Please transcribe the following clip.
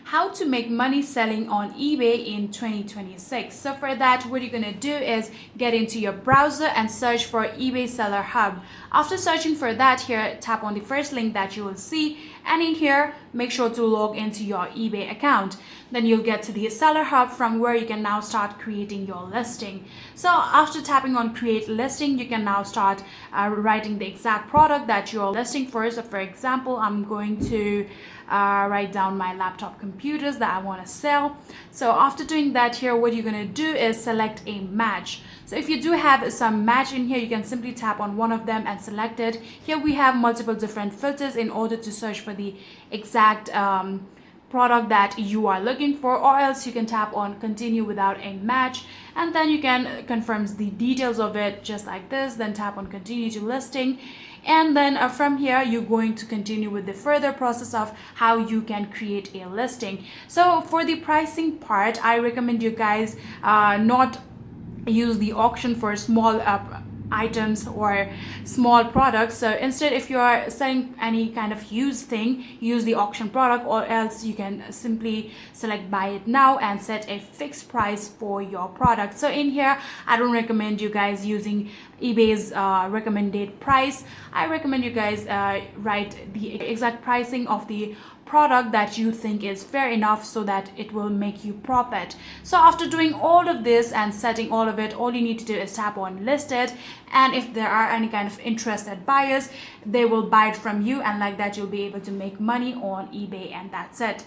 how to make money selling on eBay in 2026. So for that, what you're gonna do is get into your browser and search for eBay Seller Hub. After searching for that, here tap on the first link that you will see, and in here make sure to log into your eBay account. Then you'll get to the Seller Hub, from where you can now start creating your listing. So after tapping on create listing, you can now start writing the exact product that you're listing for. So for example, I'm going to write down my laptop computers that I want to sell. So after doing that, here what you're going to do is select a match. So if you do have some match in here, you can simply tap on one of them and select it. Here we have multiple different filters in order to search for the exact product that you are looking for, or else you can tap on continue without a match, and then you can confirm the details of it just like this, then tap on continue to listing, and then from here you're going to continue with the further process of how you can create a listing. So for the pricing part, I recommend you guys not use the auction for small items or small products. So instead, if you are selling any kind of used thing, use the auction product, or else you can simply select buy it now and set a fixed price for your product. So in here, I don't recommend you guys using eBay's recommended price. I recommend you guys write the exact pricing of the product that you think is fair enough, so that it will make you profit. So after doing all of this and setting all of it, all you need to do is tap on listed, and if there are any kind of interested buyers, they will buy it from you, and like that you'll be able to make money on eBay, and that's it.